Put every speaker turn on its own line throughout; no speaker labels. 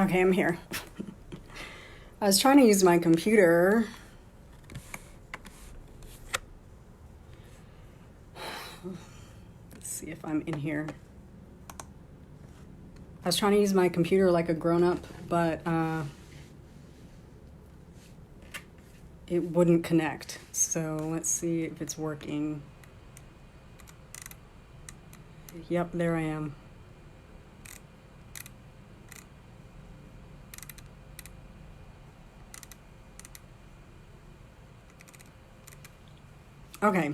Okay, I'm here. I was trying to use my computer. Let's see if I'm in here. I was trying to use my computer like a grown-up, but it wouldn't connect. So let's see if it's working. Yep, there I am. Okay.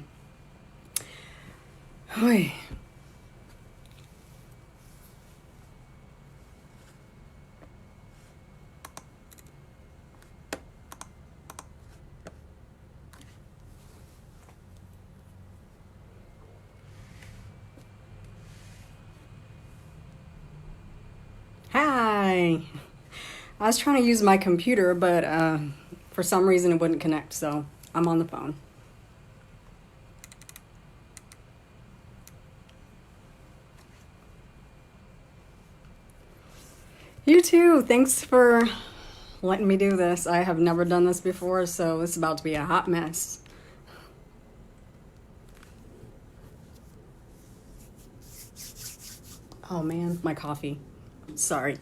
Oy. Hi. I was trying to use my computer, but for some reason it wouldn't connect, so I'm on the phone. You too. Thanks for letting me do this. I have never done this before, so it's about to be a hot mess. Oh man, my coffee. Sorry.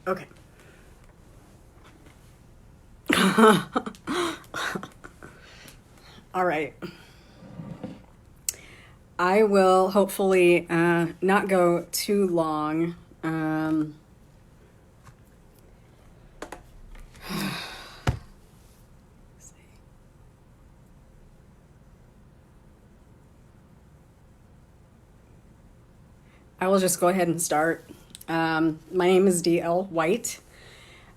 Okay. All right. I will hopefully not go too long. I will just go ahead and start. My name is D.L. White.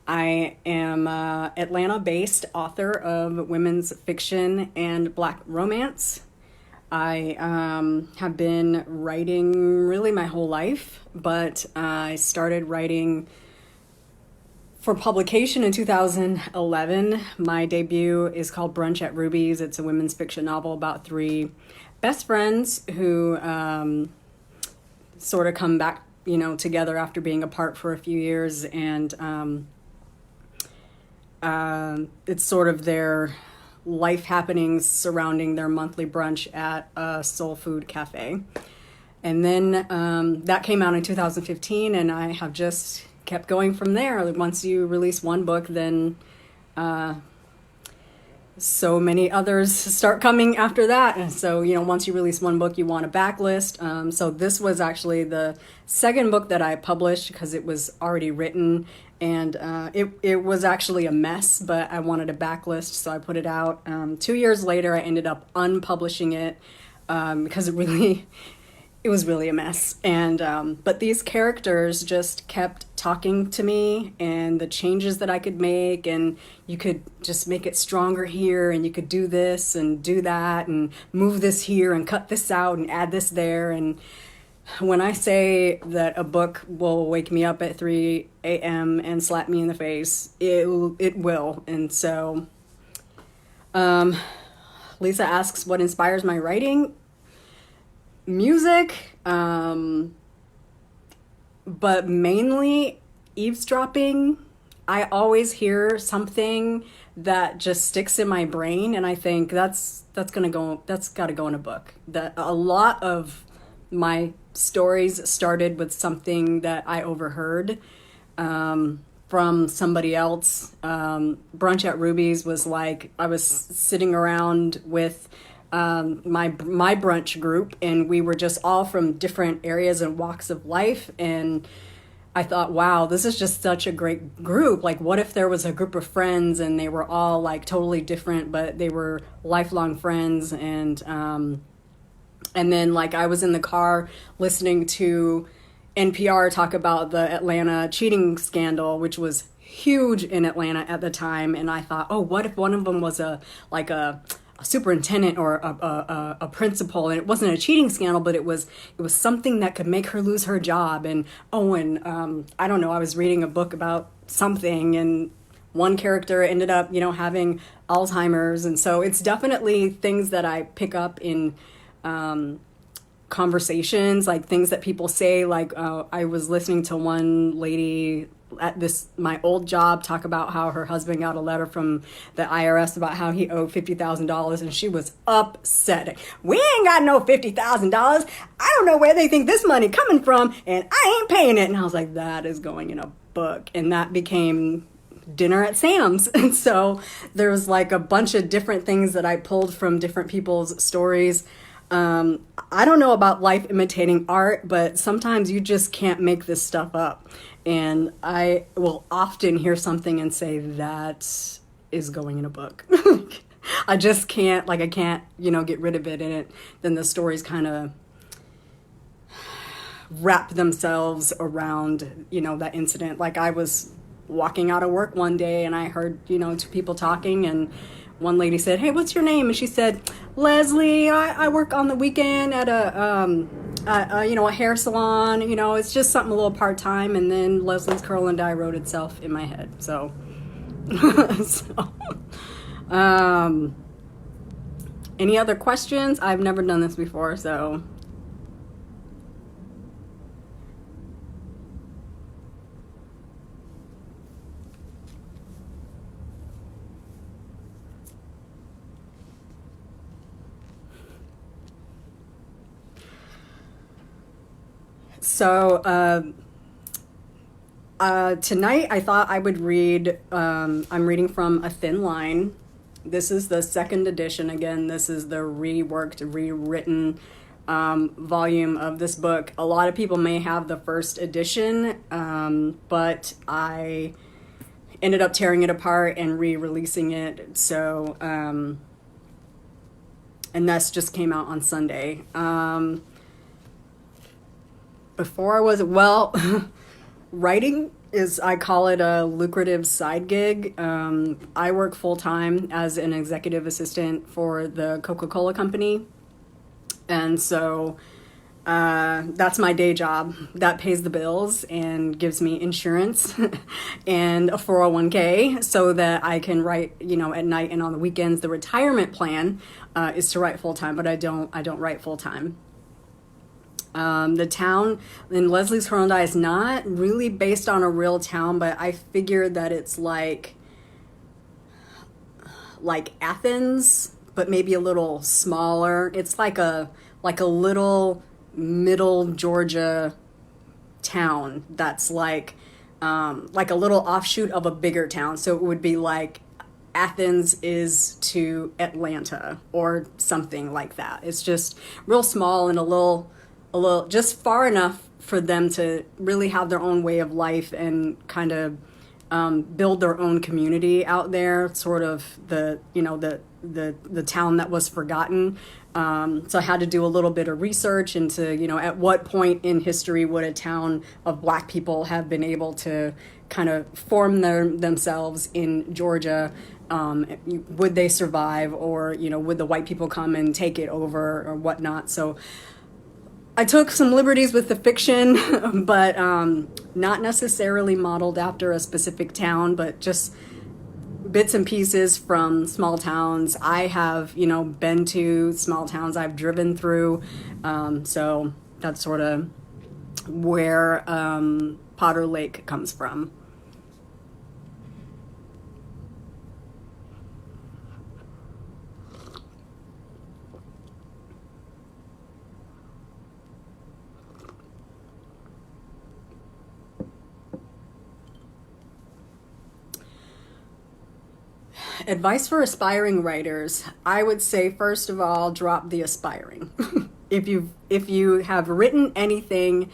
I am Atlanta-based author of women's fiction and Black romance. I have been writing really my whole life, but I started writing for publication in 2011. My debut is called Brunch at Ruby's. It's a women's fiction novel about three best friends who sort of come back, together after being apart for a few years, and it's sort of their life happenings surrounding their monthly brunch at a soul food cafe. And then that came out in 2015, and I have just kept going from there. Once you release one book, then so many others start coming after that. And so, once you release one book, you want a backlist. So this was actually the second book that I published because it was already written, and it was actually a mess, but I wanted a backlist, so I put it out. 2 years later, I ended up unpublishing it because it was really a mess. And but these characters just kept talking to me, and the changes that I could make, and you could just make it stronger here, and you could do this and do that and move this here and cut this out and add this there. And when I say that a book will wake me up at 3 a.m. and slap me in the face, it will. And so Lisa asks what inspires my writing. Music, but mainly eavesdropping. I always hear something that just sticks in my brain, and I think that's got to go in a book. That a lot of my stories started with something that I overheard from somebody else. Brunch at Ruby's was like I was sitting around with my brunch group, and we were just all from different areas and walks of life, and I thought, wow, this is just such a great group. Like, what if there was a group of friends and they were all like totally different, but they were lifelong friends? And then like I was in the car listening to NPR talk about the Atlanta cheating scandal, which was huge in Atlanta at the time. And I thought, oh, what if one of them was a superintendent or a principal, and it wasn't a cheating scandal, but it was something that could make her lose her job. And I don't know, I was reading a book about something, and one character ended up, having Alzheimer's. And so it's definitely things that I pick up in conversations, like things that people say. Like I was listening to one lady at my old job talk about how her husband got a letter from the IRS about how he owed $50,000, and she was upset. We ain't got no $50,000. I don't know where they think this money coming from, and I ain't paying it. And I was like, that is going in a book. And that became dinner at Sam's. And so there was like a bunch of different things that I pulled from different people's stories. I don't know about life imitating art, but sometimes you just can't make this stuff up. And I will often hear something and say, that is going in a book. I just can't, I can't, get rid of it. And then the stories kind of wrap themselves around, that incident. Like I was walking out of work one day and I heard, two people talking, and one lady said, hey, what's your name? And she said, Leslie, I work on the weekend at a hair salon. It's just something a little part-time. And then Leslie's curl and dye wrote itself in my head. So, any other questions? I've never done this before, so. So tonight I thought I would read, I'm reading from A Thin Line. This is the second edition. Again, this is the reworked, rewritten volume of this book. A lot of people may have the first edition, but I ended up tearing it apart and re-releasing it. So, and this just came out on Sunday. Before I was, writing is, I call it a lucrative side gig. I work full-time as an executive assistant for the Coca-Cola company. And so that's my day job. That pays the bills and gives me insurance and a 401k so that I can write, at night and on the weekends. The retirement plan is to write full-time, but I don't write full-time. The town in Leslie's Curl and Dye is not really based on a real town, but I figured that it's like Athens, but maybe a little smaller. It's like a little middle Georgia town that's like a little offshoot of a bigger town. So it would be like Athens is to Atlanta or something like that. It's just real small and a little just far enough for them to really have their own way of life and kind of build their own community out there, sort of the town that was forgotten. So I had to do a little bit of research into, at what point in history would a town of Black people have been able to kind of form themselves in Georgia. Would they survive, or, would the white people come and take it over or whatnot? So I took some liberties with the fiction, but not necessarily modeled after a specific town, but just bits and pieces from small towns. I have, been to small towns I've driven through. So that's sort of where Potter Lake comes from. Advice for aspiring writers. I would say, first of all, drop the aspiring. If you have written anything,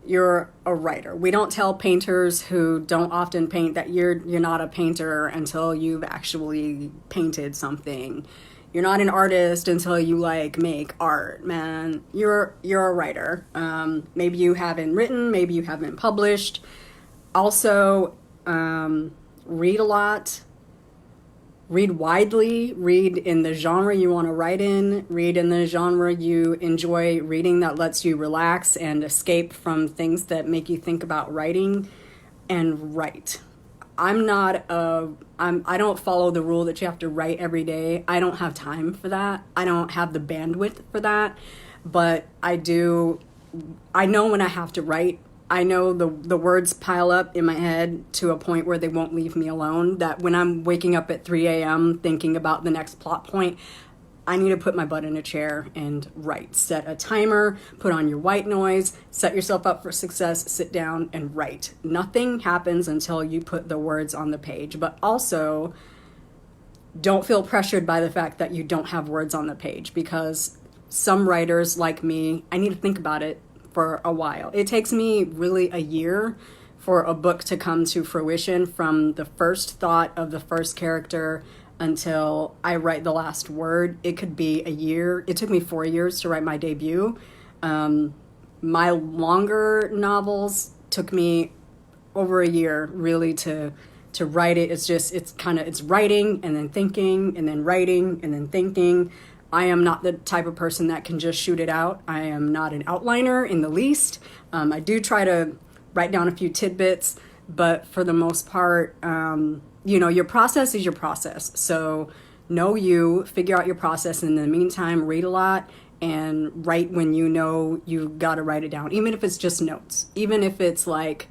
you're a writer. We don't tell painters who don't often paint that you're not a painter until you've actually painted something. You're not an artist until you like make art, man. You're a writer. Maybe you haven't written, maybe you haven't published. Also, read a lot. Read widely, read in the genre you want to write in, read in the genre you enjoy reading that lets you relax and escape from things that make you think about writing, and write. I don't follow the rule that you have to write every day. I don't have time for that. I don't have the bandwidth for that, but I know when I have to write. I know the words pile up in my head to a point where they won't leave me alone, that when I'm waking up at 3 a.m. thinking about the next plot point, I need to put my butt in a chair and write. Set a timer, put on your white noise, set yourself up for success, sit down and write. Nothing happens until you put the words on the page, but also don't feel pressured by the fact that you don't have words on the page, because some writers like me, I need to think about it for a while. It takes me really a year for a book to come to fruition, from the first thought of the first character until I write the last word. It could be a year. It took me 4 years to write my debut. My longer novels took me over a year really to write it. It's writing and then thinking and then writing and then thinking. I am not the type of person that can just shoot it out. I am not an outliner in the least. I do try to write down a few tidbits, but for the most part, your process is your process. So figure out your process. In the meantime, read a lot and write when you know you got to write it down, even if it's just notes. Even if it's like,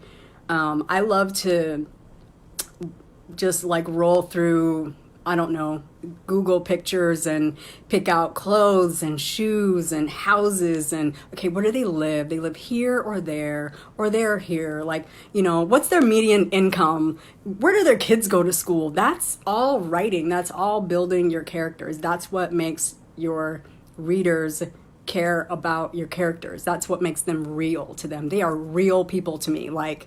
I love to just like roll through, I don't know, Google pictures and pick out clothes and shoes and houses and, okay, where do they live? They live here or they're here. Like, what's their median income? Where do their kids go to school? That's all writing. That's all building your characters. That's what makes your readers care about your characters. That's what makes them real to them. They are real people to me. Like,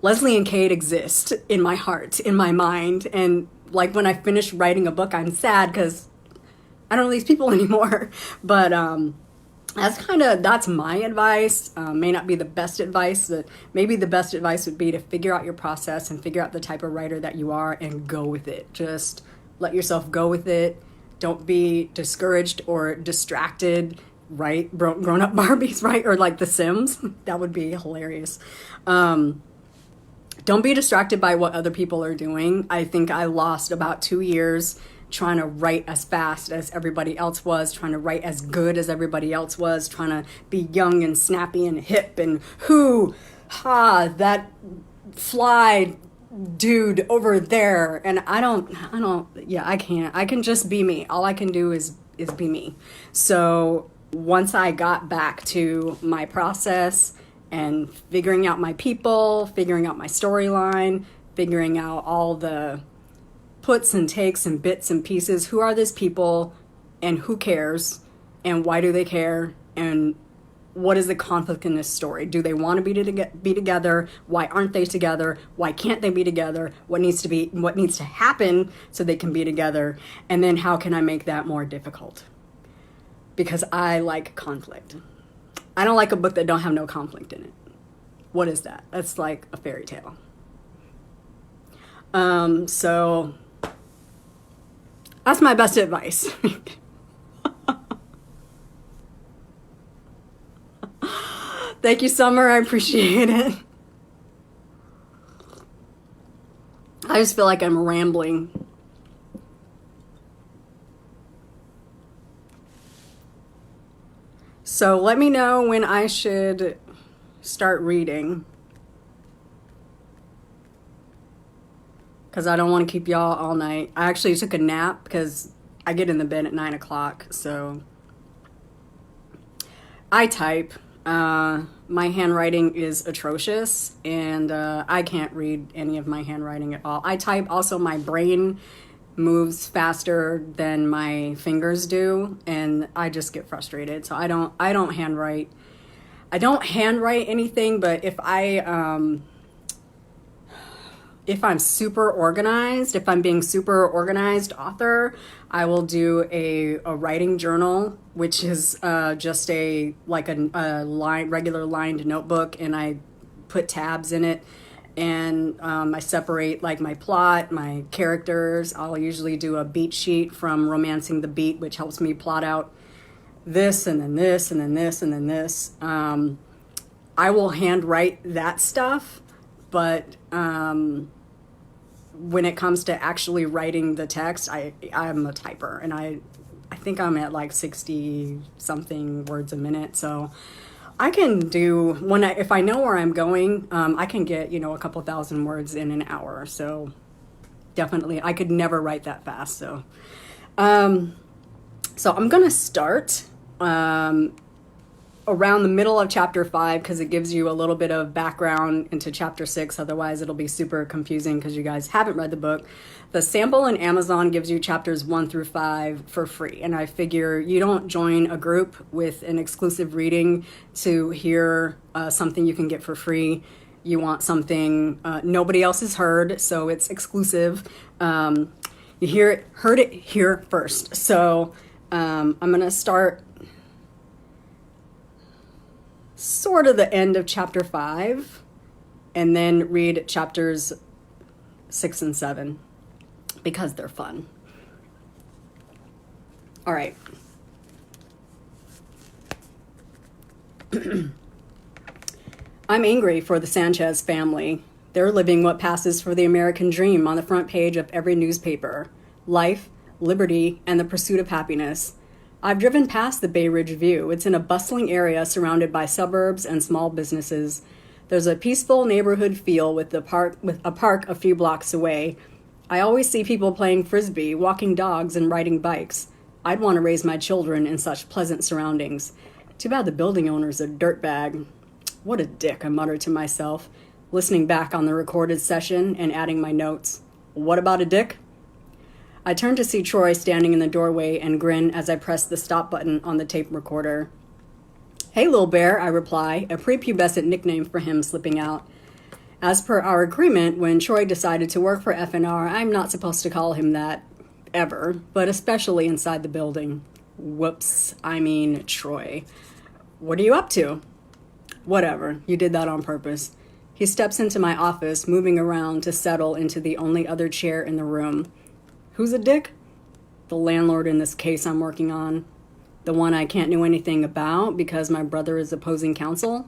Leslie and Kate exist in my heart, in my mind, and like when I finish writing a book, I'm sad because I don't know these people anymore. But that's my advice. May not be the best advice, but maybe the best advice would be to figure out your process and figure out the type of writer that you are and go with it. Just let yourself go with it. Don't be discouraged or distracted, right? Grown-up Barbies, right? Or like The Sims. That would be hilarious. Don't be distracted by what other people are doing. I think I lost about 2 years trying to write as fast as everybody else was, trying to write as good as everybody else was, trying to be young and snappy and hip and that fly dude over there. And I can't. I can just be me. All I can do is be me. So once I got back to my process and figuring out my people, figuring out my storyline, figuring out all the puts and takes and bits and pieces. Who are these people and who cares and why do they care and what is the conflict in this story? Do they want to be together? Why aren't they together? Why can't they be together? What needs to happen so they can be together? And then how can I make that more difficult? Because I like conflict. I don't like a book that don't have no conflict in it. What is that? That's like a fairy tale. So that's my best advice. Thank you, Summer. I appreciate it. I just feel like I'm rambling. So let me know when I should start reading, because I don't want to keep y'all all night. I actually took a nap because I get in the bed at 9 o'clock. So I type. My handwriting is atrocious, and I can't read any of my handwriting at all. I type. Also, my brain moves faster than my fingers do, and I just get frustrated. So I don't handwrite. I don't handwrite anything, but if I'm super organized, if I'm being super organized author, I will do a writing journal, which is just a regular lined notebook, and I put tabs in it, and I separate like my plot, my characters. I'll usually do a beat sheet from Romancing the Beat, which helps me plot out this and then this and then this and then this. I will handwrite that stuff, but when it comes to actually writing the text, I'm a typer, and I think I'm at like 60 something words a minute. So I can do if I know where I'm going, I can get a couple thousand words in an hour. So definitely, I could never write that fast. So I'm gonna start around the middle of chapter 5, because it gives you a little bit of background into chapter 6. Otherwise, it'll be super confusing because you guys haven't read the book. The sample in Amazon gives you chapters 1 through 5 for free. And I figure you don't join a group with an exclusive reading to hear something you can get for free. You want something nobody else has heard, so it's exclusive. You heard it here first. So I'm going to start sort of the end of chapter 5 and then read chapters 6 and 7 because they're fun. All right. I'm angry for the Sanchez family. They're living what passes for the American dream on the front page of every newspaper. Life, liberty, and the pursuit of happiness. I've driven past the Bay Ridge View. It's in a bustling area surrounded by suburbs and small businesses. There's a peaceful neighborhood feel with a park a few blocks away. I always see people playing frisbee, walking dogs, and riding bikes. I'd want to raise my children in such pleasant surroundings. Too bad the building owner's a dirtbag. What a dick, I muttered to myself, listening back on the recorded session and adding my notes. What about a dick? I turned to see Troy standing in the doorway and grin as I pressed the stop button on the tape recorder. Hey, Lil Bear, I reply, a prepubescent nickname for him slipping out. As per our agreement, when Troy decided to work for FNR, I'm not supposed to call him that ever, but especially inside the building. Whoops, I mean Troy. What are you up to? Whatever, you did that on purpose. He steps into my office, moving around to settle into the only other chair in the room. Who's a dick? The landlord in this case I'm working on. The one I can't know anything about because my brother is opposing counsel?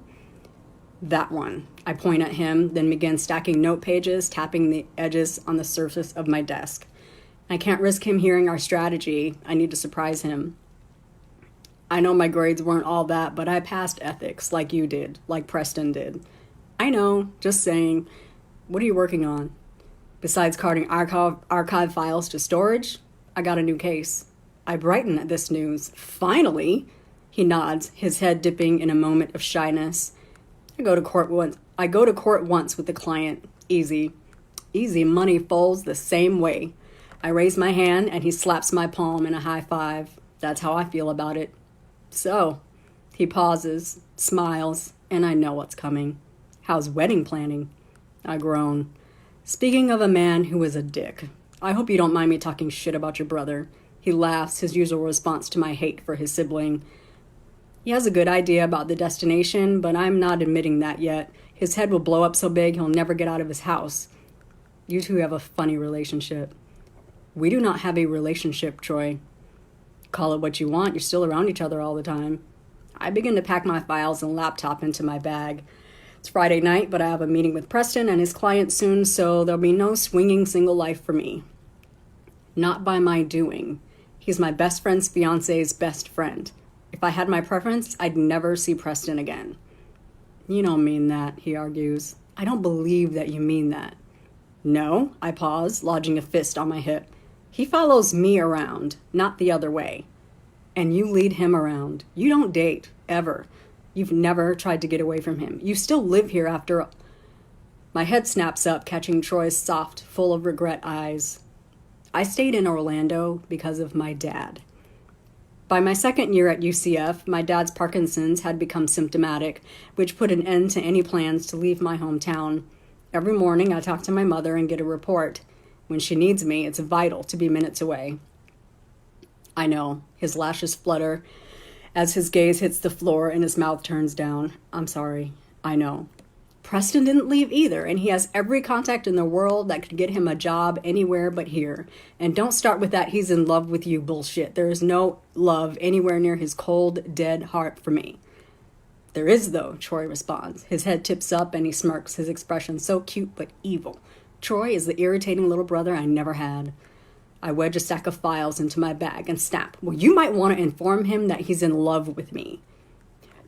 That one. I point at him, then begin stacking note pages, tapping the edges on the surface of my desk. I can't risk him hearing our strategy. I need to surprise him. I know my grades weren't all that, but I passed ethics like you did, like Preston did. I know, just saying. What are you working on? Besides carting archive files to storage, I got a new case. I brighten at this news. Finally! He nods, his head dipping in a moment of shyness. I go to court once with the client. Easy. Easy money folds the same way. I raise my hand and he slaps my palm in a high five. That's how I feel about it. So, he pauses, smiles, and I know what's coming. How's wedding planning? I groan. Speaking of a man who is a dick, I hope you don't mind me talking shit about your brother. He laughs, his usual response to my hate for his sibling. He has a good idea about the destination, but I'm not admitting that yet. His head will blow up so big he'll never get out of his house. You two have a funny relationship. We do not have a relationship, Troy. Call it what you want, you're still around each other all the time. I begin to pack my files and laptop into my bag. It's Friday night, but I have a meeting with Preston and his client soon, so there'll be no swinging single life for me. Not by my doing. He's my best friend's fiance's best friend. If I had my preference, I'd never see Preston again. You don't mean that, he argues. I don't believe that you mean that. No, I pause, lodging a fist on my hip. He follows me around, not the other way. And you lead him around. You don't date, ever. You've never tried to get away from him. You still live here after all. My head snaps up, catching Troy's soft, full of regret eyes. I stayed in Orlando because of my dad. By my second year at UCF, my dad's Parkinson's had become symptomatic, which put an end to any plans to leave my hometown. Every morning, I talk to my mother and get a report. When she needs me, it's vital to be minutes away. I know. His lashes flutter as his gaze hits the floor and his mouth turns down. I'm sorry. I know. Preston didn't leave either, and he has every contact in the world that could get him a job anywhere but here. And don't start with that he's in love with you bullshit. There is no love anywhere near his cold, dead heart for me. There is, though, Troy responds. His head tips up and he smirks, his expression so cute but evil. Troy is the irritating little brother I never had. I wedge a stack of files into my bag and snap. Well, you might want to inform him that he's in love with me.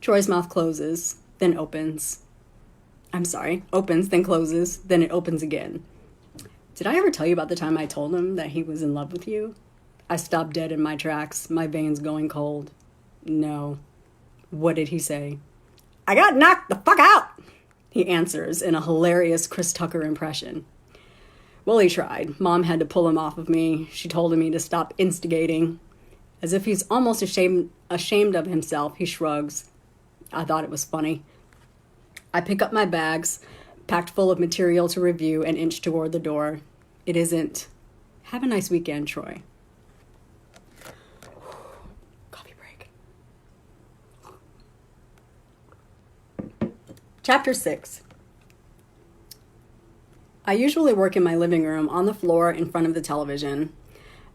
Troy's mouth closes, then opens. Opens, then closes, then it opens again. Did I ever tell you about the time I told him that he was in love with you? I stopped dead in my tracks, my veins going cold. No. What did he say? I got knocked the fuck out, he answers in a hilarious Chris Tucker impression. Well, he tried. Mom had to pull him off of me. She told me to stop instigating. As if he's almost ashamed of himself, he shrugs. I thought it was funny. I pick up my bags, packed full of material to review, and inch toward the door. It isn't. Have a nice weekend, Troy. Coffee break. Chapter 6. I usually work in my living room on the floor in front of the television.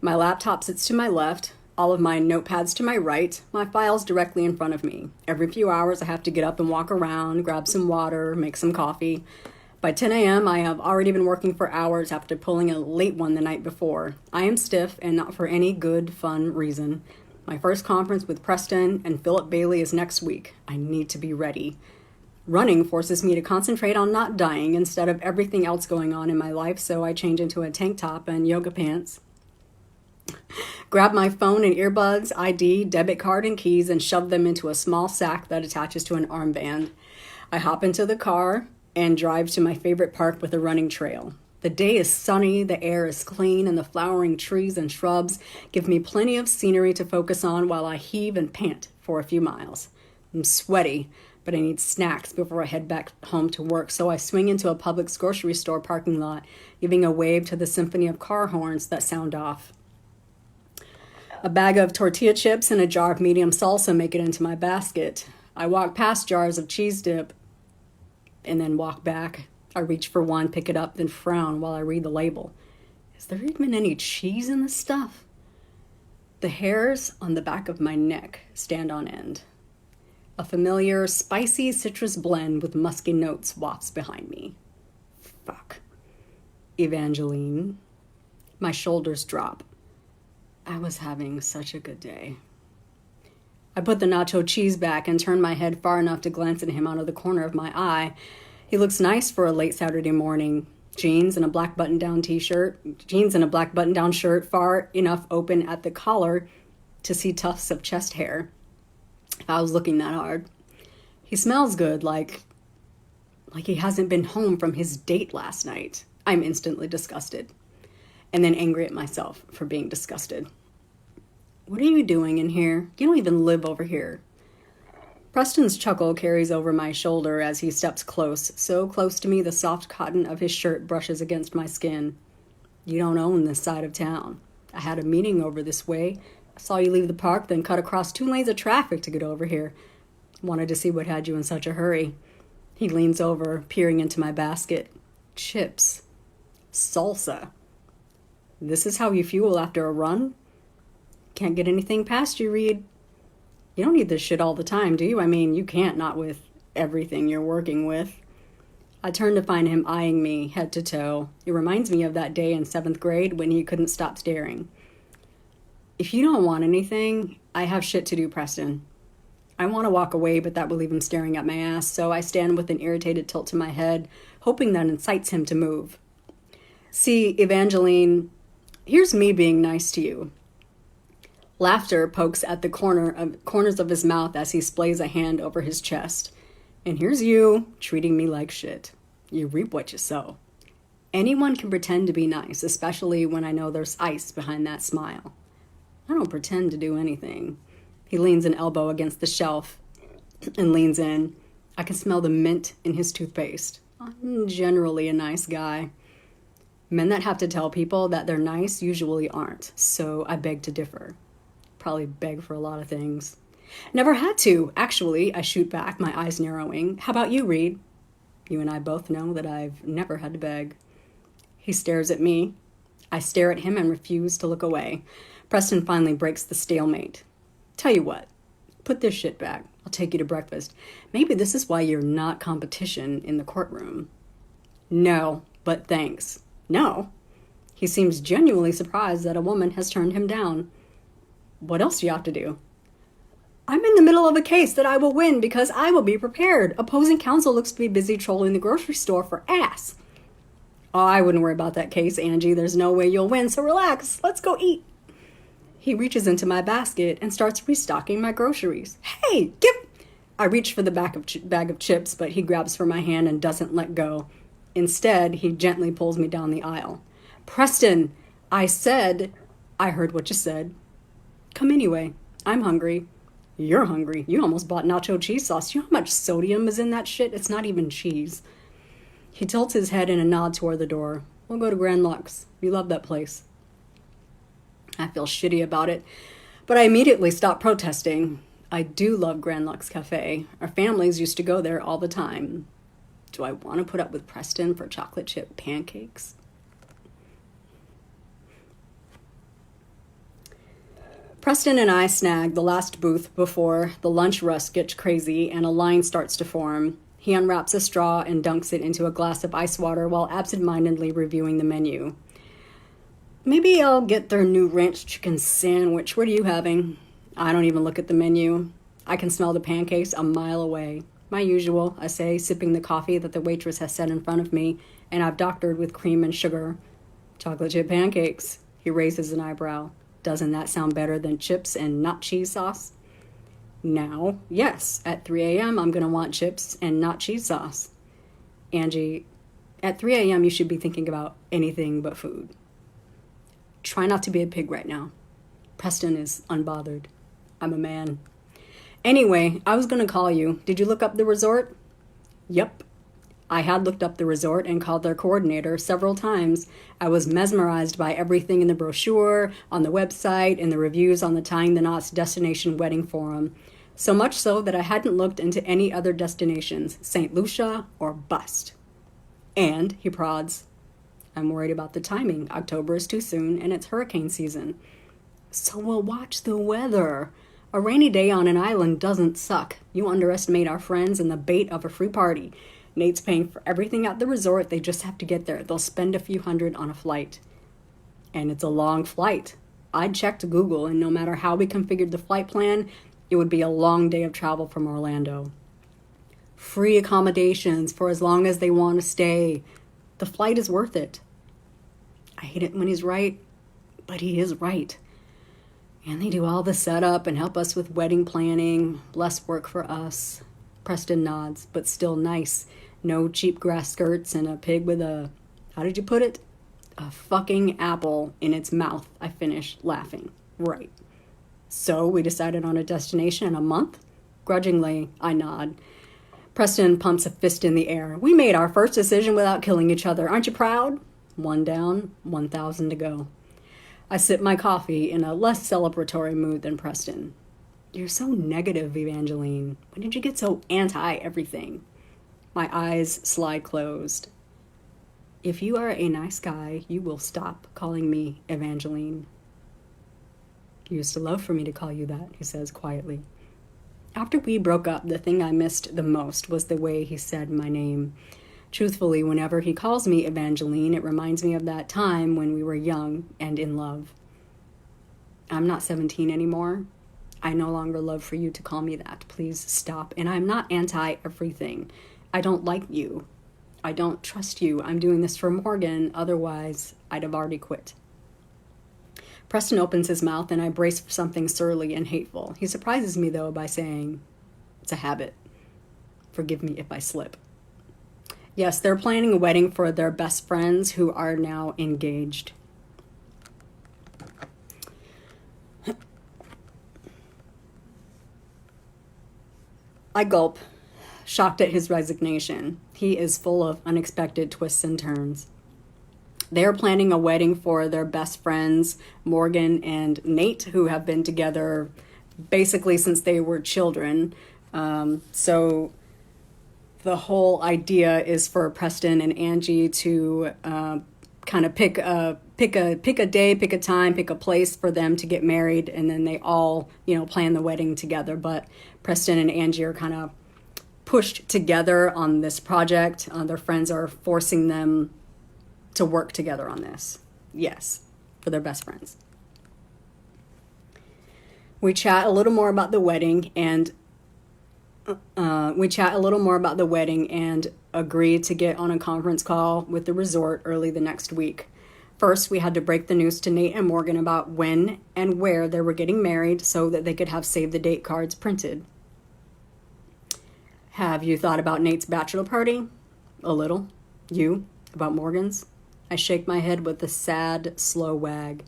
My laptop sits to my left, all of my notepads to my right, my files directly in front of me. Every few hours I have to get up and walk around, grab some water, make some coffee. By 10 a.m. I have already been working for hours after pulling a late one the night before. I am stiff and not for any good, fun reason. My first conference with Preston and Philip Bailey is next week. I need to be ready. Running forces me to concentrate on not dying instead of everything else going on in my life, so I change into a tank top and yoga pants. Grab my phone and earbuds, ID, debit card, and keys and shove them into a small sack that attaches to an armband. I hop into the car and drive to my favorite park with a running trail. The day is sunny, the air is clean, and the flowering trees and shrubs give me plenty of scenery to focus on while I heave and pant for a few miles. I'm sweaty, but I need snacks before I head back home to work, so I swing into a Publix grocery store parking lot, giving a wave to the symphony of car horns that sound off. A bag of tortilla chips and a jar of medium salsa make it into my basket. I walk past jars of cheese dip and then walk back. I reach for one, pick it up, then frown while I read the label. Is there even any cheese in this stuff? The hairs on the back of my neck stand on end. A familiar, spicy citrus blend with musky notes wafts behind me. Fuck. Evangeline. My shoulders drop. I was having such a good day. I put the nacho cheese back and turn my head far enough to glance at him out of the corner of my eye. He looks nice for a late Saturday morning. Jeans and a black button-down shirt far enough open at the collar to see tufts of chest hair. If I was looking that hard. He smells good, like he hasn't been home from his date last night. I'm instantly disgusted. And then angry at myself for being disgusted. What are you doing in here? You don't even live over here. Preston's chuckle carries over my shoulder as he steps close, so close to me the soft cotton of his shirt brushes against my skin. You don't own this side of town. I had a meeting over this way. I saw you leave the park, then cut across 2 lanes of traffic to get over here. Wanted to see what had you in such a hurry. He leans over, peering into my basket. Chips. Salsa. This is how you fuel after a run? Can't get anything past you, Reed. You don't need this shit all the time, do you? I mean, you can't, not with everything you're working with. I turn to find him eyeing me head to toe. It reminds me of that day in 7th grade when he couldn't stop staring. If you don't want anything, I have shit to do, Preston. I want to walk away, but that will leave him staring at my ass, so I stand with an irritated tilt to my head, hoping that incites him to move. See, Evangeline, here's me being nice to you. Laughter pokes at the corners of his mouth as he splays a hand over his chest. And here's you, treating me like shit. You reap what you sow. Anyone can pretend to be nice, especially when I know there's ice behind that smile. I don't pretend to do anything. He leans an elbow against the shelf and leans in. I can smell the mint in his toothpaste. I'm generally a nice guy. Men that have to tell people that they're nice usually aren't, so I beg to differ. Probably beg for a lot of things. Never had to, actually, I shoot back, my eyes narrowing. How about you, Reed? You and I both know that I've never had to beg. He stares at me. I stare at him and refuse to look away. Preston finally breaks the stalemate. Tell you what, put this shit back. I'll take you to breakfast. Maybe this is why you're not competition in the courtroom. No, but thanks. No. He seems genuinely surprised that a woman has turned him down. What else do you have to do? I'm in the middle of a case that I will win because I will be prepared. Opposing counsel looks to be busy trolling the grocery store for ass. Oh, I wouldn't worry about that case, Angie. There's no way you'll win, so relax. Let's go eat. He reaches into my basket and starts restocking my groceries. Hey, give... I reach for the bag of chips, but he grabs for my hand and doesn't let go. Instead, he gently pulls me down the aisle. Preston, I said... I heard what you said. Come anyway. I'm hungry. You're hungry. You almost bought nacho cheese sauce. You know how much sodium is in that shit? It's not even cheese. He tilts his head in a nod toward the door. We'll go to Grand Lux. You love that place. I feel shitty about it, but I immediately stop protesting. I do love Grand Lux Cafe. Our families used to go there all the time. Do I want to put up with Preston for chocolate chip pancakes? Preston and I snag the last booth before the lunch rush gets crazy and a line starts to form. He unwraps a straw and dunks it into a glass of ice water while absentmindedly reviewing the menu. Maybe I'll get their new ranch chicken sandwich. What are you having? I don't even look at the menu. I can smell the pancakes a mile away. My usual, I say, sipping the coffee that the waitress has set in front of me, and I've doctored with cream and sugar. Chocolate chip pancakes. He raises an eyebrow. Doesn't that sound better than chips and not cheese sauce? Now, yes, at 3 a.m. I'm going to want chips and not cheese sauce. Angie, at 3 a.m. you should be thinking about anything but food. Try not to be a pig right now. Preston is unbothered. I'm a man. Anyway, I was going to call you. Did you look up the resort? Yep. I had looked up the resort and called their coordinator several times. I was mesmerized by everything in the brochure, on the website, and the reviews on the Tying the Knots Destination Wedding Forum. So much so that I hadn't looked into any other destinations, St. Lucia or bust. And, he prods, I'm worried about the timing. October is too soon, and it's hurricane season. So we'll watch the weather. A rainy day on an island doesn't suck. You underestimate our friends and the bait of a free party. Nate's paying for everything at the resort. They just have to get there. They'll spend a few $100 on a flight. And it's a long flight. I'd checked Google, and no matter how we configured the flight plan, it would be a long day of travel from Orlando. Free accommodations for as long as they want to stay. The flight is worth it. I hate it when he's right, but he is right. And they do all the setup and help us with wedding planning. Less work for us. Preston nods, but still nice. No cheap grass skirts and a pig with a, how did you put it? A fucking apple in its mouth. I finish laughing. Right. So we decided on a destination in a month? Grudgingly, I nod. Preston pumps a fist in the air. We made our first decision without killing each other. Aren't you proud? 1 down, 1,000 to go. I sip my coffee in a less celebratory mood than Preston. You're so negative, Evangeline. When did you get so anti-everything? My eyes slide closed. If you are a nice guy, you will stop calling me Evangeline. You used to love for me to call you that, he says quietly. After we broke up, the thing I missed the most was the way he said my name. Truthfully, whenever he calls me Evangeline, it reminds me of that time when we were young and in love. I'm not 17 anymore. I no longer love for you to call me that. Please stop. And I'm not anti-everything. I don't like you. I don't trust you. I'm doing this for Morgan. Otherwise, I'd have already quit. Preston opens his mouth and I brace for something surly and hateful. He surprises me, though, by saying, it's a habit. Forgive me if I slip. Yes, they're planning a wedding for their best friends who are now engaged. I gulp, shocked at his resignation. He is full of unexpected twists and turns. They're planning a wedding for their best friends, Morgan and Nate, who have been together basically since they were children. So the whole idea is for Preston and Angie to kind of pick a day, pick a time, pick a place for them to get married, and then they all, plan the wedding together. But Preston and Angie are kind of pushed together on this project. Their friends are forcing them to work together on this. Yes, for their best friends. We chat a little more about the wedding and agree to get on a conference call with the resort early the next week. First, we had to break the news to Nate and Morgan about when and where they were getting married so that they could have save the date cards printed. Have you thought about Nate's bachelor party? A little. You? About Morgan's? I shake my head with a sad, slow wag.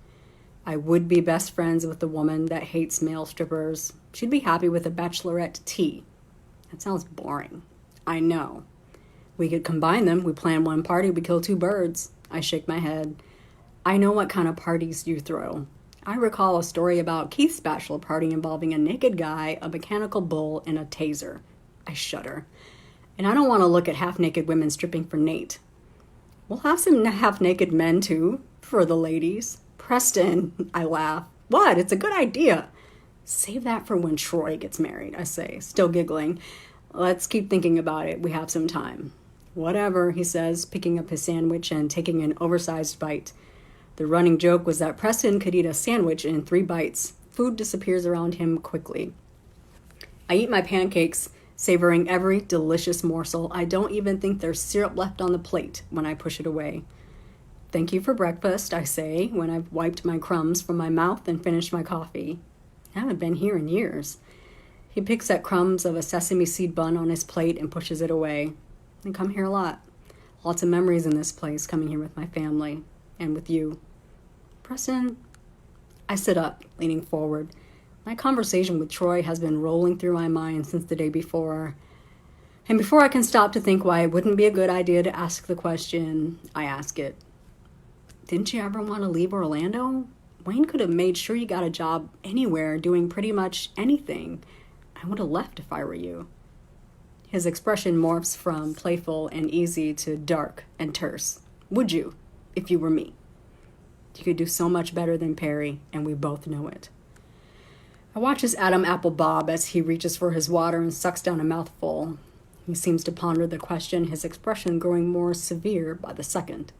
I would be best friends with the woman that hates male strippers. She'd be happy with a bachelorette tea. That sounds boring. I know. We could combine them. We plan one party, we kill two birds. I shake my head. I know what kind of parties you throw. I recall a story about Keith's bachelor party involving a naked guy, a mechanical bull, and a taser. I shudder. And I don't want to look at half-naked women stripping for Nate. We'll have some half-naked men, too, for the ladies. Preston, I laugh. What? It's a good idea. Save that for when Troy gets married, I say, still giggling. Let's keep thinking about it. We have some time. Whatever, he says, picking up his sandwich and taking an oversized bite. The running joke was that Preston could eat a sandwich in 3 bites. Food disappears around him quickly. I eat my pancakes, savoring every delicious morsel. I don't even think there's syrup left on the plate when I push it away. Thank you for breakfast, I say, when I've wiped my crumbs from my mouth and finished my coffee. I haven't been here in years. He picks at crumbs of a sesame seed bun on his plate and pushes it away. I come here a lot. Lots of memories in this place, coming here with my family and with you. Preston, I sit up, leaning forward. My conversation with Troy has been rolling through my mind since the day before. And before I can stop to think why it wouldn't be a good idea to ask the question, I ask it. Didn't you ever want to leave Orlando? Wayne could have made sure you got a job anywhere, doing pretty much anything. I would have left if I were you. His expression morphs from playful and easy to dark and terse. Would you, if you were me? You could do so much better than Perry, and we both know it. I watch his Adam apple bob as he reaches for his water and sucks down a mouthful. He seems to ponder the question, his expression growing more severe by the second.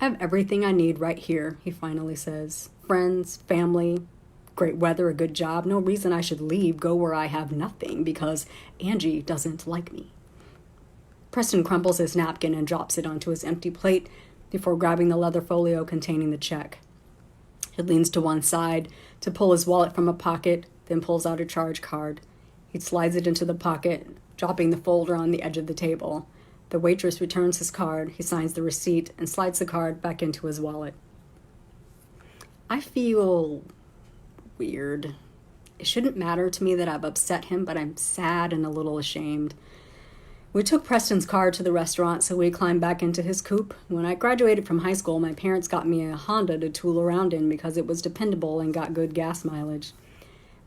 I have everything I need right here, he finally says. Friends, family, great weather, a good job. No reason I should leave, go where I have nothing, because Angie doesn't like me. Preston crumples his napkin and drops it onto his empty plate before grabbing the leather folio containing the check. He leans to one side to pull his wallet from a pocket, then pulls out a charge card. He slides it into the pocket, dropping the folder on the edge of the table. The waitress returns his card. He signs the receipt and slides the card back into his wallet. I feel weird. It shouldn't matter to me that I've upset him, but I'm sad and a little ashamed. We took Preston's car to the restaurant, so we climbed back into his coupe. When I graduated from high school, my parents got me a Honda to tool around in because it was dependable and got good gas mileage.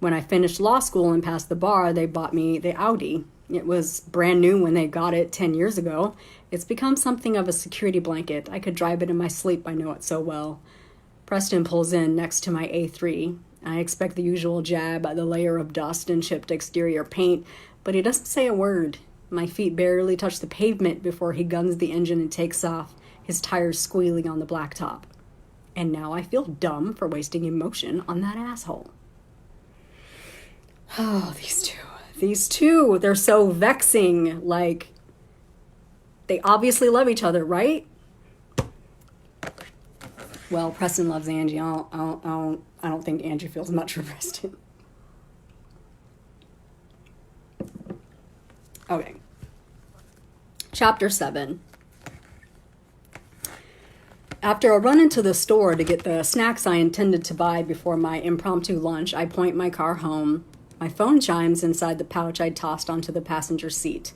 When I finished law school and passed the bar, they bought me the Audi. It was brand new when they got it 10 years ago. It's become something of a security blanket. I could drive it in my sleep, I know it so well. Preston pulls in next to my A3. I expect the usual jab at the layer of dust and chipped exterior paint, but he doesn't say a word. My feet barely touch the pavement before he guns the engine and takes off, his tires squealing on the blacktop. And now I feel dumb for wasting emotion on that asshole. Oh, these two, they're so vexing. Like, they obviously love each other, right? Well, Preston loves Angie. I don't think Angie feels much for Preston. Okay. Chapter 7. After a run into the store to get the snacks I intended to buy before my impromptu lunch, I point my car home. My phone chimes inside the pouch I'd tossed onto the passenger seat.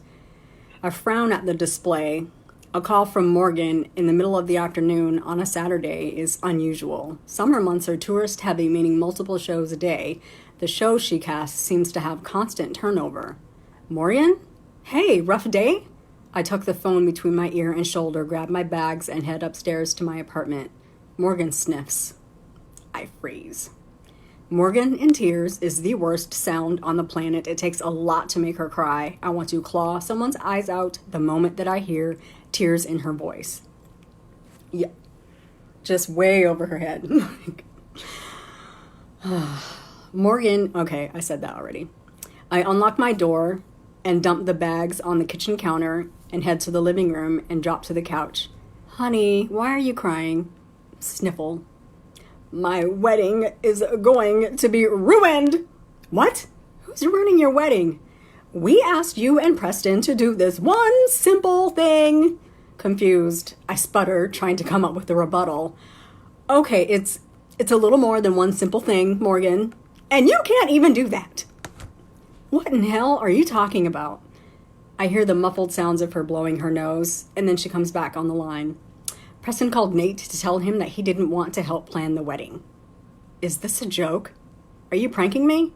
I frown at the display. A call from Morgan in the middle of the afternoon on a Saturday is unusual. Summer months are tourist heavy, meaning multiple shows a day. The show she casts seems to have constant turnover. Morgan? Hey, rough day? I tuck the phone between my ear and shoulder, grab my bags, and head upstairs to my apartment. Morgan sniffs. I freeze. Morgan in tears is the worst sound on the planet. It takes a lot to make her cry. I want to claw someone's eyes out the moment that I hear tears in her voice. Yeah, just way over her head. Morgan, okay, I said that already. I unlock my door and dump the bags on the kitchen counter and head to the living room and drop to the couch. Honey, why are you crying? Sniffle. My wedding is going to be ruined. What? Who's ruining your wedding? We asked you and Preston to do this one simple thing. Confused, I sputter, trying to come up with a rebuttal. Okay, it's a little more than one simple thing, Morgan. And you can't even do that. What in hell are you talking about? I hear the muffled sounds of her blowing her nose, and then she comes back on the line. Preston called Nate to tell him that he didn't want to help plan the wedding. Is this a joke? Are you pranking me?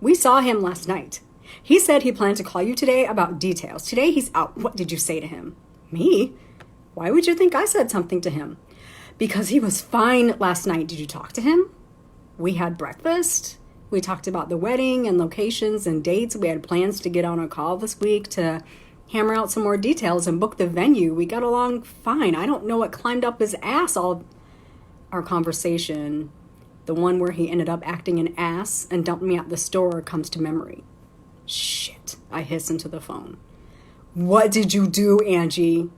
We saw him last night. He said he planned to call you today about details. Today he's out. What did you say to him? Me? Why would you think I said something to him? Because he was fine last night. Did you talk to him? We had breakfast. We talked about the wedding and locations and dates. We had plans to get on a call this week to hammer out some more details and book the venue. We got along fine. I don't know what climbed up his ass all our conversation. The one where he ended up acting an ass and dumped me at the store comes to memory. Shit, I hiss into the phone. What did you do, Angie?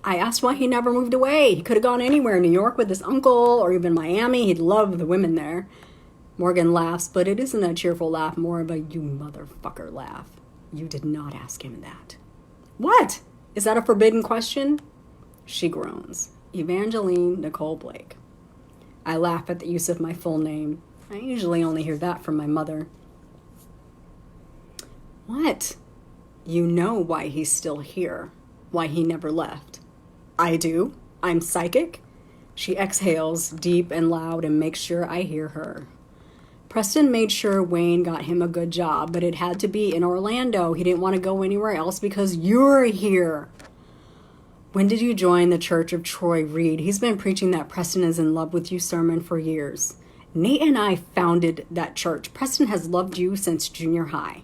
I asked why he never moved away. He could have gone anywhere, New York with his uncle or even Miami. He'd love the women there. Morgan laughs, but it isn't a cheerful laugh, more of a you motherfucker laugh. You did not ask him that. What? Is that a forbidden question? She groans. Evangeline Nicole Blake. I laugh at the use of my full name. I usually only hear that from my mother. What? You know why he's still here. Why he never left. I do. I'm psychic. She exhales deep and loud and makes sure I hear her. Preston made sure Wayne got him a good job, but it had to be in Orlando. He didn't want to go anywhere else because you're here. When did you join the Church of Troy Reed? He's been preaching that Preston is in love with you sermon for years. Nate and I founded that church. Preston has loved you since junior high.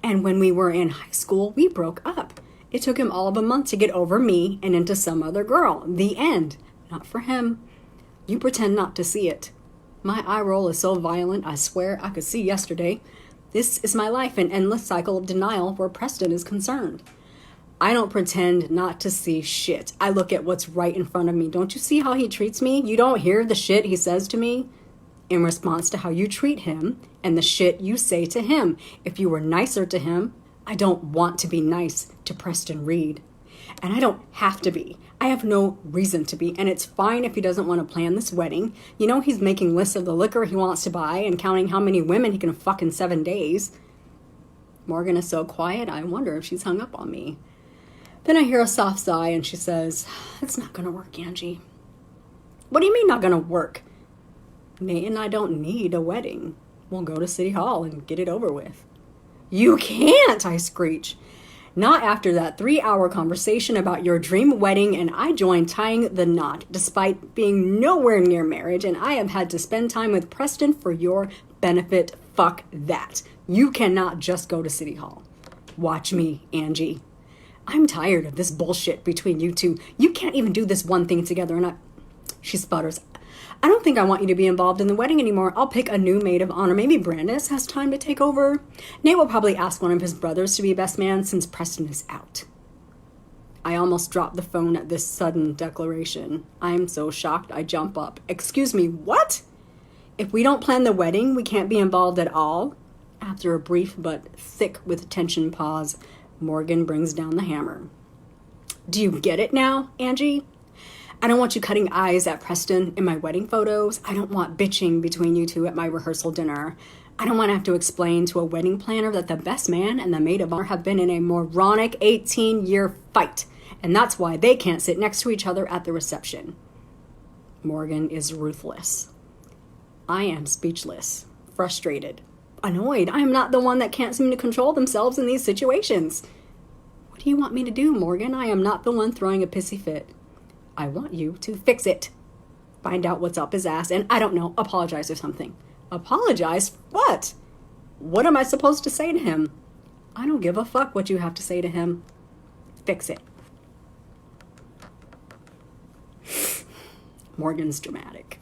And when we were in high school, we broke up. It took him all of a month to get over me and into some other girl. The end. Not for him. You pretend not to see it. My eye roll is so violent, I swear I could see yesterday. This is my life, an endless cycle of denial where Preston is concerned. I don't pretend not to see shit. I look at what's right in front of me. Don't you see how he treats me? You don't hear the shit he says to me? In response to how you treat him and the shit you say to him. If you were nicer to him, I don't want to be nice to Preston Reed. And I don't have to be. I have no reason to be. And it's fine if he doesn't want to plan this wedding. You know, he's making lists of the liquor he wants to buy and counting how many women he can fuck in 7 days. Morgan is so quiet, I wonder if she's hung up on me. Then I hear a soft sigh and she says, it's not going to work, Angie. What do you mean not going to work? Nate and I don't need a wedding. We'll go to City Hall and get it over with. You can't, I screech. Not after that 3-hour conversation about your dream wedding, and I joined tying the knot despite being nowhere near marriage, and I have had to spend time with Preston for your benefit. Fuck that. You cannot just go to City Hall. Watch me, Angie. I'm tired of this bullshit between you two. You can't even do this one thing together, and She sputters. I don't think I want you to be involved in the wedding anymore. I'll pick a new maid of honor. Maybe Brandis has time to take over. Nate will probably ask one of his brothers to be best man since Preston is out. I almost drop the phone at this sudden declaration. I'm so shocked I jump up. Excuse me, what? If we don't plan the wedding, we can't be involved at all? After a brief but thick with tension pause, Morgan brings down the hammer. Do you get it now, Angie? I don't want you cutting eyes at Preston in my wedding photos. I don't want bitching between you two at my rehearsal dinner. I don't want to have to explain to a wedding planner that the best man and the maid of honor have been in a moronic 18-year fight, and that's why they can't sit next to each other at the reception. Morgan is ruthless. I am speechless, frustrated, annoyed. I am not the one that can't seem to control themselves in these situations. What do you want me to do, Morgan? I am not the one throwing a pissy fit. I want you to fix it. Find out what's up his ass, and I don't know, apologize or something. Apologize? What? What am I supposed to say to him? I don't give a fuck what you have to say to him. Fix it. Morgan's dramatic.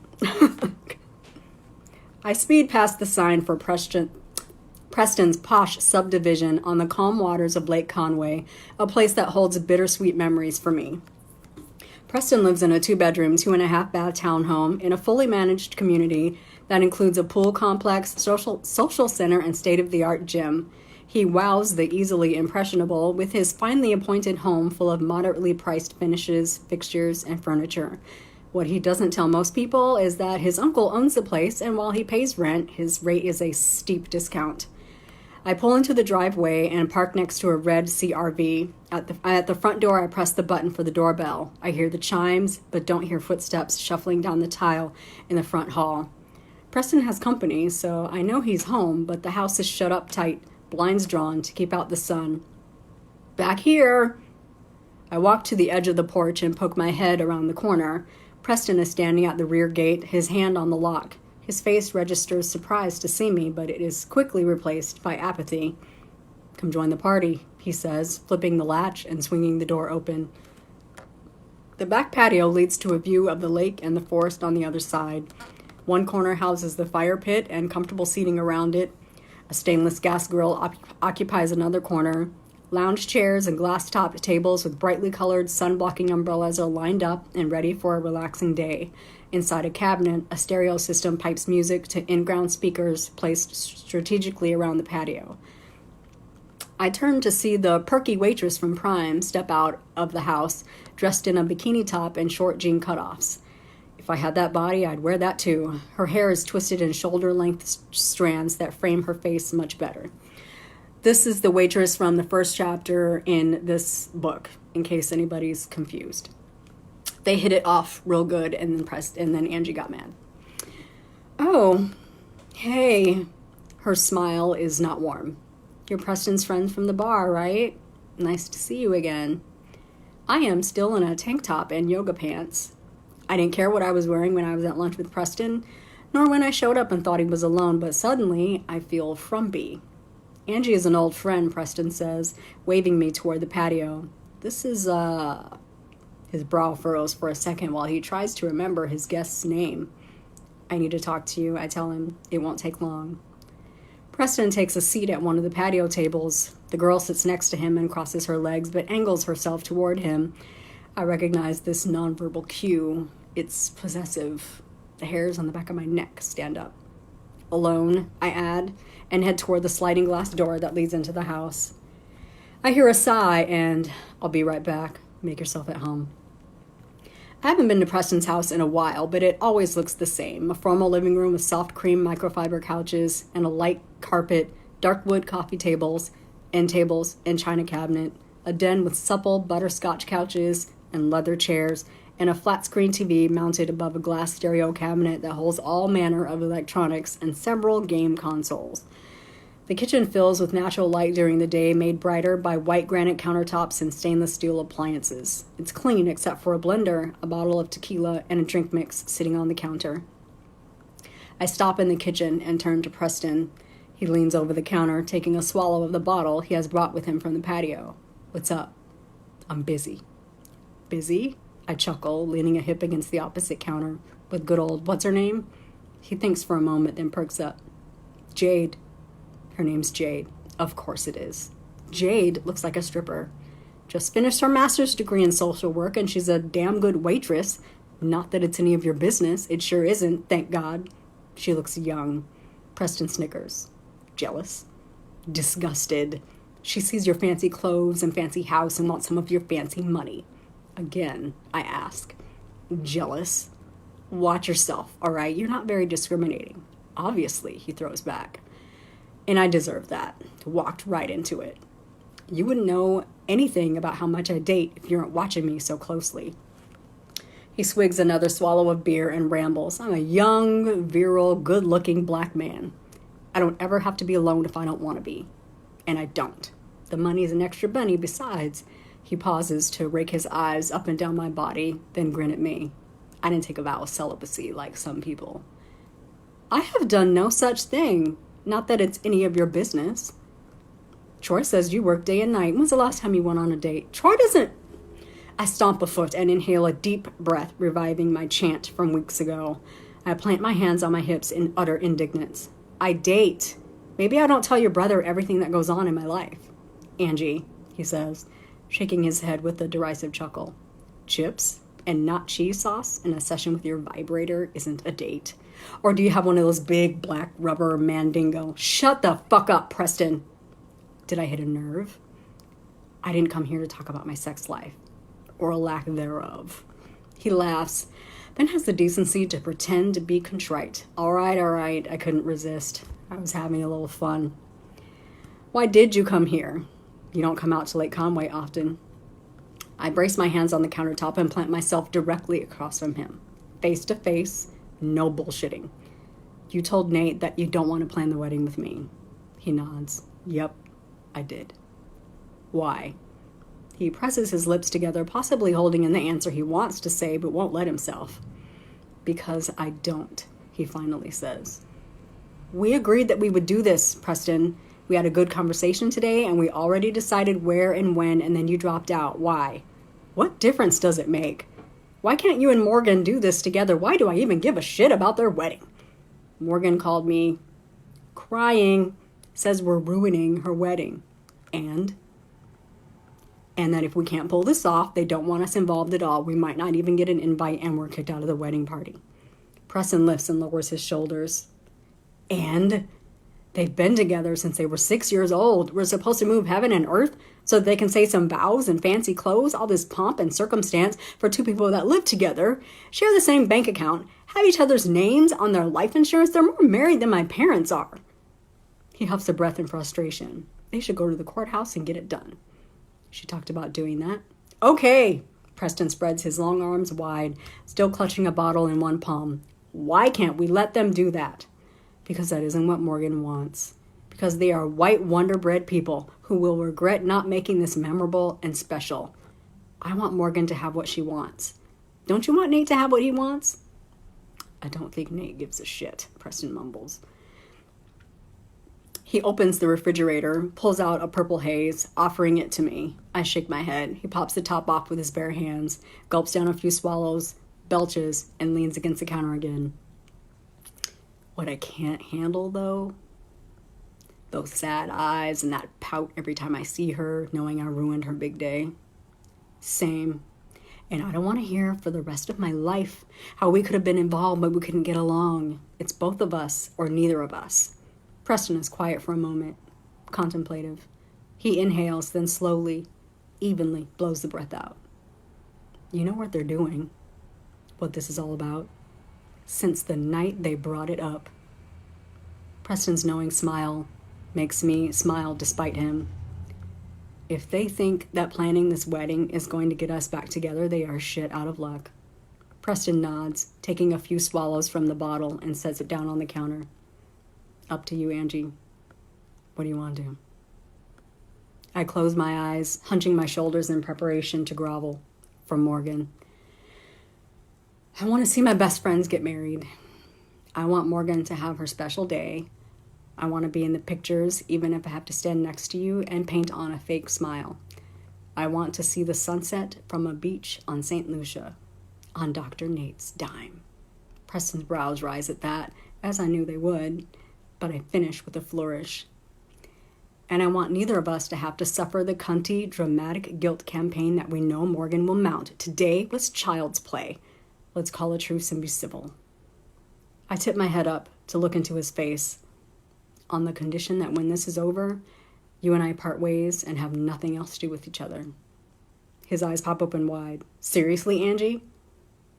I speed past the sign for Preston's posh subdivision on the calm waters of Lake Conway, a place that holds bittersweet memories for me. Preston lives in a 2-bedroom, 2.5-bath townhome in a fully managed community that includes a pool complex, social center, and state-of-the-art gym. He wows the easily impressionable with his finely appointed home full of moderately priced finishes, fixtures, and furniture. What he doesn't tell most people is that his uncle owns the place, and while he pays rent, his rate is a steep discount. I pull into the driveway and park next to a red CRV. At the front door, I press the button for the doorbell. I hear the chimes, but don't hear footsteps shuffling down the tile in the front hall. Preston has company, so I know he's home, but the house is shut up tight, blinds drawn to keep out the sun. Back here! I walk to the edge of the porch and poke my head around the corner. Preston is standing at the rear gate, his hand on the lock. His face registers surprise to see me, but it is quickly replaced by apathy. Come join the party, he says, flipping the latch and swinging the door open. The back patio leads to a view of the lake and the forest on the other side. One corner houses the fire pit and comfortable seating around it. A stainless gas grill occupies another corner. Lounge chairs and glass-topped tables with brightly colored sun-blocking umbrellas are lined up and ready for a relaxing day. Inside a cabinet, a stereo system pipes music to in-ground speakers placed strategically around the patio. I turn to see the perky waitress from Prime step out of the house, dressed in a bikini top and short jean cutoffs. If I had that body, I'd wear that too. Her hair is twisted in shoulder-length strands that frame her face much better. This is the waitress from the first chapter in this book, in case anybody's confused. They hit it off real good, and then Angie got mad. Oh, hey. Her smile is not warm. You're Preston's friend from the bar, right? Nice to see you again. I am still in a tank top and yoga pants. I didn't care what I was wearing when I was at lunch with Preston, nor when I showed up and thought he was alone, but suddenly I feel frumpy. Angie is an old friend, Preston says, waving me toward the patio. This is, His brow furrows for a second while he tries to remember his guest's name. I need to talk to you, I tell him. It won't take long. Preston takes a seat at one of the patio tables. The girl sits next to him and crosses her legs, but angles herself toward him. I recognize this nonverbal cue. It's possessive. The hairs on the back of my neck stand up. Alone, I add, and head toward the sliding glass door that leads into the house. I hear a sigh and I'll be right back. Make yourself at home. I haven't been to Preston's house in a while, but it always looks the same. A formal living room with soft cream microfiber couches and a light carpet, dark wood coffee tables, and china cabinet, a den with supple butterscotch couches and leather chairs, and a flat-screen TV mounted above a glass stereo cabinet that holds all manner of electronics and several game consoles. The kitchen fills with natural light during the day, made brighter by white granite countertops and stainless steel appliances. It's clean except for a blender, a bottle of tequila, and a drink mix sitting on the counter. I stop in the kitchen and turn to Preston. He leans over the counter, taking a swallow of the bottle he has brought with him from the patio. What's up? I'm busy. Busy? I chuckle, leaning a hip against the opposite counter with good old what's her name? He thinks for a moment, then perks up. Jade. Her name's Jade. Of course it is. Jade looks like a stripper. Just finished her master's degree in social work, and she's a damn good waitress. Not that it's any of your business. It sure isn't, thank God. She looks young. Preston snickers. Jealous? Disgusted. She sees your fancy clothes and fancy house and wants some of your fancy money. Again, I ask. Jealous? Watch yourself, all right? You're not very discriminating. Obviously, he throws back. And I deserve that. Walked right into it. You wouldn't know anything about how much I date if you weren't watching me so closely. He swigs another swallow of beer and rambles. I'm a young, virile, good-looking black man. I don't ever have to be alone if I don't want to be. And I don't. The money's an extra bunny besides. He pauses to rake his eyes up and down my body, then grin at me. I didn't take a vow of celibacy like some people. I have done no such thing. Not that it's any of your business. Troy says you work day and night. When's the last time you went on a date? Troy doesn't. I stomp a foot and inhale a deep breath, reviving my chant from weeks ago. I plant my hands on my hips in utter indignance. I date. Maybe I don't tell your brother everything that goes on in my life. Angie, he says, shaking his head with a derisive chuckle. Chips and not cheese sauce in a session with your vibrator isn't a date. Or do you have one of those big black rubber mandingo? Shut the fuck up, Preston. Did I hit a nerve? I didn't come here to talk about my sex life, or a lack thereof. He laughs, then has the decency to pretend to be contrite. All right, I couldn't resist. I was having a little fun. Why did you come here? You don't come out to Lake Conway often. I brace my hands on the countertop and plant myself directly across from him. Face to face, no bullshitting. You told Nate that you don't want to plan the wedding with me. He nods. Yep, I did. Why? He presses his lips together, possibly holding in the answer he wants to say but won't let himself. Because I don't, he finally says. We agreed that we would do this, Preston. We had a good conversation today, and we already decided where and when, and then you dropped out. Why? What difference does it make? Why can't you and Morgan do this together? Why do I even give a shit about their wedding? Morgan called me crying, says we're ruining her wedding. And that if we can't pull this off, they don't want us involved at all. We might not even get an invite, and we're kicked out of the wedding party. Preston lifts and lowers his shoulders. And they've been together since they were 6 years old. We're supposed to move heaven and earth so they can say some vows and fancy clothes, all this pomp and circumstance for two people that live together, share the same bank account, have each other's names on their life insurance. They're more married than my parents are. He huffs a breath in frustration. They should go to the courthouse and get it done. She talked about doing that. Okay. Preston spreads his long arms wide, still clutching a bottle in one palm. Why can't we let them do that? Because that isn't what Morgan wants. Because they are white wonder-bred people who will regret not making this memorable and special. I want Morgan to have what she wants. Don't you want Nate to have what he wants? I don't think Nate gives a shit, Preston mumbles. He opens the refrigerator, pulls out a purple haze, offering it to me. I shake my head. He pops the top off with his bare hands, gulps down a few swallows, belches, and leans against the counter again. What I can't handle, though, those sad eyes and that pout every time I see her, knowing I ruined her big day. Same. And I don't want to hear for the rest of my life how we could have been involved but we couldn't get along. It's both of us or neither of us. Preston is quiet for a moment, contemplative. He inhales, then slowly, evenly blows the breath out. You know what they're doing, what this is all about, since the night they brought it up. Preston's knowing smile makes me smile despite him. If they think that planning this wedding is going to get us back together, they are shit out of luck. Preston nods, taking a few swallows from the bottle and sets it down on the counter. Up to you, Angie. What do you want to do? I close my eyes, hunching my shoulders in preparation to grovel for Morgan. I want to see my best friends get married. I want Morgan to have her special day. I want to be in the pictures, even if I have to stand next to you and paint on a fake smile. I want to see the sunset from a beach on St. Lucia, on Dr. Nate's dime. Preston's brows rise at that, as I knew they would, but I finish with a flourish. And I want neither of us to have to suffer the cunty, dramatic guilt campaign that we know Morgan will mount. Today was child's play. Let's call a truce and be civil. I tip my head up to look into his face, on the condition that when this is over, you and I part ways and have nothing else to do with each other. His eyes pop open wide. Seriously, Angie?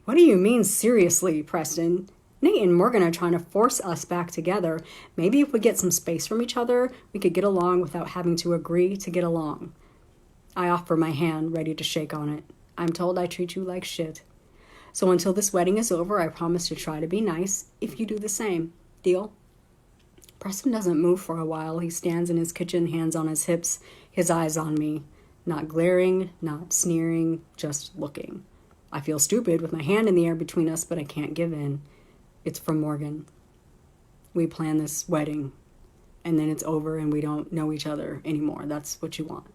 What do you mean, seriously, Preston? Nate and Morgan are trying to force us back together. Maybe if we get some space from each other, we could get along without having to agree to get along. I offer my hand, ready to shake on it. I'm told I treat you like shit. So until this wedding is over, I promise to try to be nice if you do the same. Deal? Preston doesn't move for a while. He stands in his kitchen, hands on his hips, his eyes on me. Not glaring, not sneering, just looking. I feel stupid with my hand in the air between us, but I can't give in. It's from Morgan. We plan this wedding, and then it's over and we don't know each other anymore. That's what you want.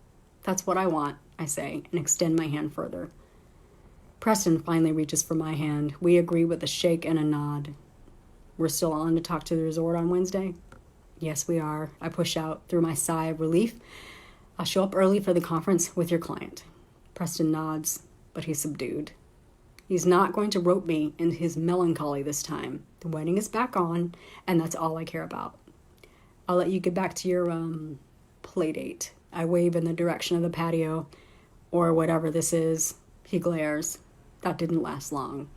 That's what I want, I say, and extend my hand further. Preston finally reaches for my hand. We agree with a shake and a nod. We're still on to talk to the resort on Wednesday? Yes, we are. I push out through my sigh of relief. I'll show up early for the conference with your client. Preston nods, but he's subdued. He's not going to rope me into his melancholy this time. The wedding is back on, and that's all I care about. I'll let you get back to your, play date. I wave in the direction of the patio, or whatever this is. He glares. That didn't last long.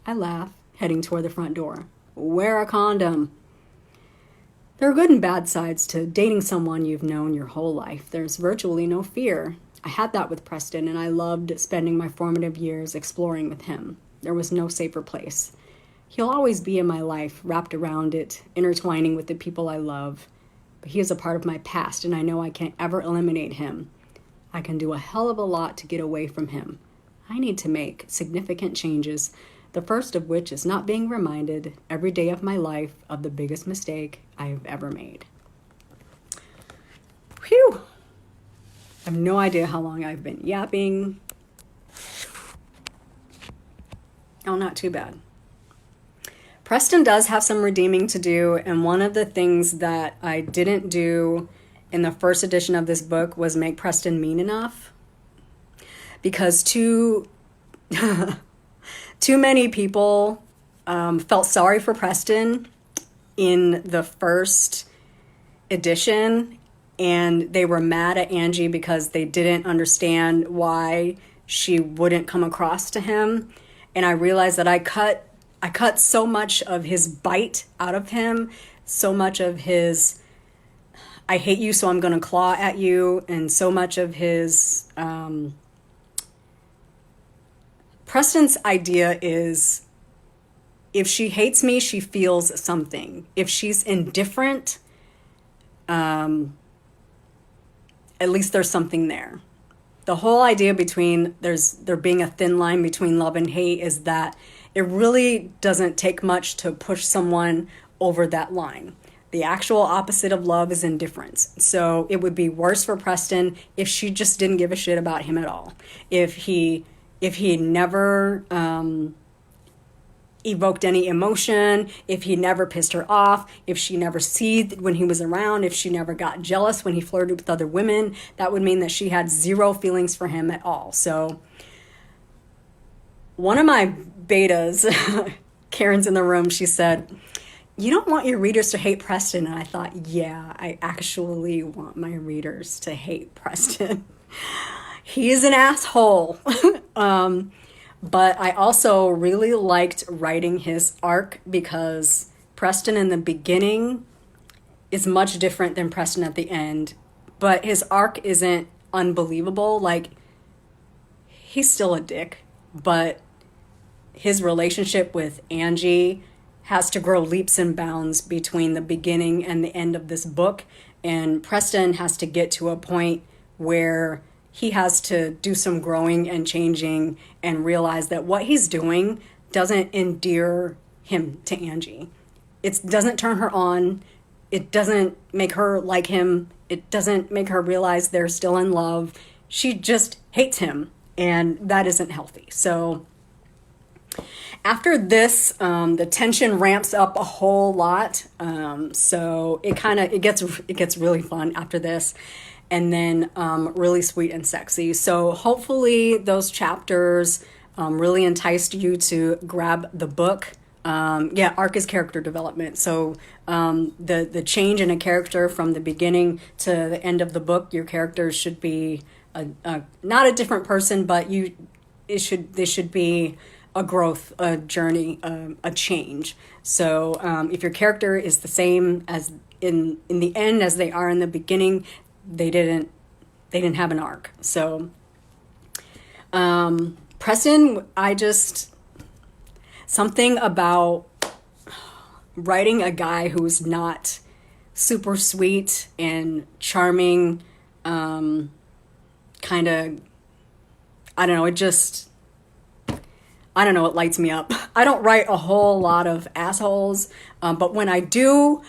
I laugh, heading toward the front door. Wear a condom. There are good and bad sides to dating someone you've known your whole life. There's virtually no fear. I had that with Preston, and I loved spending my formative years exploring with him. There was no safer place. He'll always be in my life, wrapped around it, intertwining with the people I love. But he is a part of my past, and I know I can't ever eliminate him. I can do a hell of a lot to get away from him. I need to make significant changes, the first of which is not being reminded every day of my life of the biggest mistake I have ever made. Whew! I have no idea how long I've been yapping. Oh, not too bad. Preston does have some redeeming to do, and one of the things that I didn't do in the first edition of this book was make Preston mean enough. Because too many people felt sorry for Preston in the first edition, and they were mad at Angie because they didn't understand why she wouldn't come across to him. And I realized that I cut so much of his bite out of him, so much of his I hate you, so I'm going to claw at you, and so much of his Preston's idea is, if she hates me, she feels something. If she's indifferent, at least there's something there. The whole idea between there being a thin line between love and hate is that it really doesn't take much to push someone over that line. The actual opposite of love is indifference. So it would be worse for Preston if she just didn't give a shit about him at all. If he never evoked any emotion, if he never pissed her off, if she never seethed when he was around, if she never got jealous when he flirted with other women, that would mean that she had zero feelings for him at all. So one of my betas, Karen's in the room, she said, "You don't want your readers to hate Preston." And I thought, yeah, I actually want my readers to hate Preston. He's an asshole. But I also really liked writing his arc because Preston in the beginning is much different than Preston at the end. But his arc isn't unbelievable. Like, he's still a dick. But his relationship with Angie has to grow leaps and bounds between the beginning and the end of this book. And Preston has to get to a point where he has to do some growing and changing and realize that what he's doing doesn't endear him to Angie. It doesn't turn her on. It doesn't make her like him. It doesn't make her realize they're still in love. She just hates him, and that isn't healthy. So after this, the tension ramps up a whole lot. So it gets really fun after this. And then really sweet and sexy. So hopefully those chapters really enticed you to grab the book. Arc is character development. So the change in a character from the beginning to the end of the book, your characters should be not a different person, but they should be a growth, a journey, a change. So if your character is the same as in the end as they are in the beginning, they didn't have an arc. So Preston, something about writing a guy who's not super sweet and charming, kind of, I don't know, it lights me up. I don't write a whole lot of assholes, but when I do,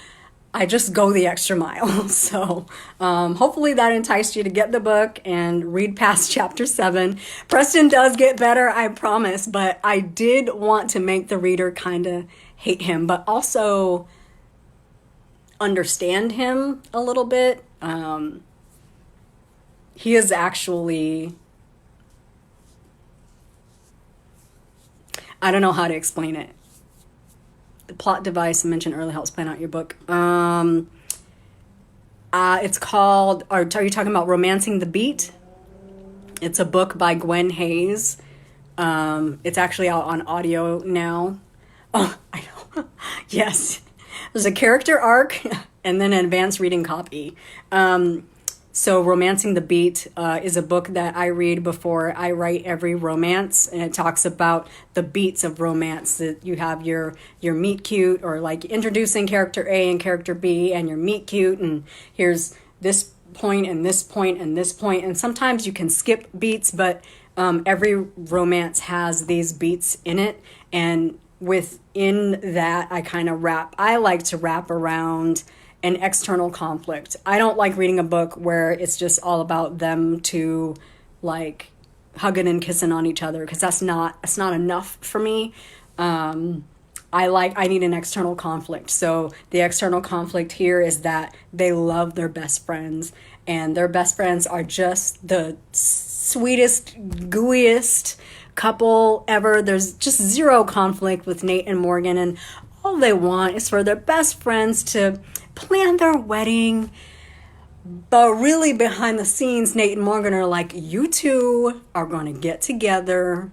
I just go the extra mile. So hopefully that enticed you to get the book and read past chapter 7. Preston does get better, I promise, but I did want to make the reader kind of hate him, but also understand him a little bit. He is actually, I don't know how to explain it. The plot device mentioned earlier helps plan out your book. It's called, are you talking about Romancing the Beat? It's a book by Gwen Hayes. It's actually out on audio now. Oh, I know. Yes. There's a character arc and then an advanced reading copy. So Romancing the Beat is a book that I read before I write every romance, and it talks about the beats of romance. That you have your meet cute, or like introducing character A and character B, and your meet cute, and here's this point and this point and this point, and sometimes you can skip beats, but every romance has these beats in it, and within that I like to wrap around an external conflict. I don't like reading a book where it's just all about them to like hugging and kissing on each other, because that's not enough for me. I need an external conflict. So the external conflict here is that they love their best friends, and their best friends are just the sweetest, gooeyest couple ever. There's just zero conflict with Nate and Morgan, and all they want is for their best friends to plan their wedding. But really behind the scenes, Nate and Morgan are like, you two are going to get together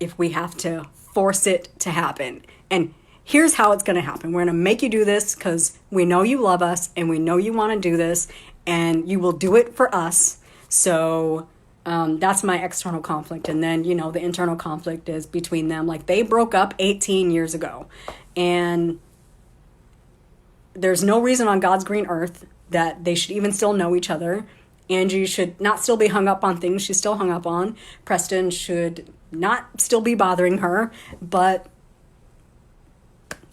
if we have to force it to happen. And here's how it's going to happen. We're going to make you do this because we know you love us and we know you want to do this, and you will do it for us. So that's my external conflict. And then, the internal conflict is between them. Like, they broke up 18 years ago, and there's no reason on God's green earth that they should even still know each other. Angie should not still be hung up on things she's still hung up on. Preston should not still be bothering her. But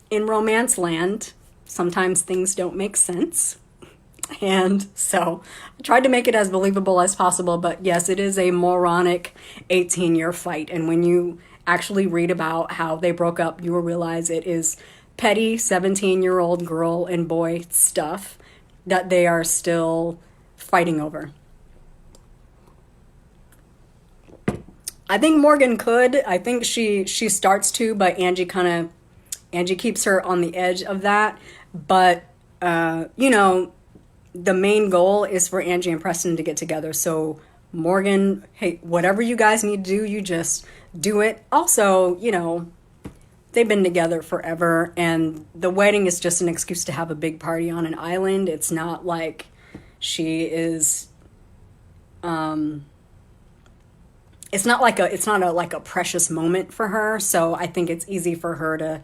in romance land, sometimes things don't make sense. And so I tried to make it as believable as possible. But yes, it is a moronic 18-year fight. And when you actually read about how they broke up, you will realize it is petty 17-year-old girl and boy stuff that they are still fighting over. I think Morgan could. I think she starts to, but Angie keeps her on the edge of that. But the main goal is for Angie and Preston to get together. So Morgan, hey, whatever you guys need to do, you just do it. Also, they've been together forever, and the wedding is just an excuse to have a big party on an island. It's not like she is, it's not a precious moment for her. So I think it's easy for her to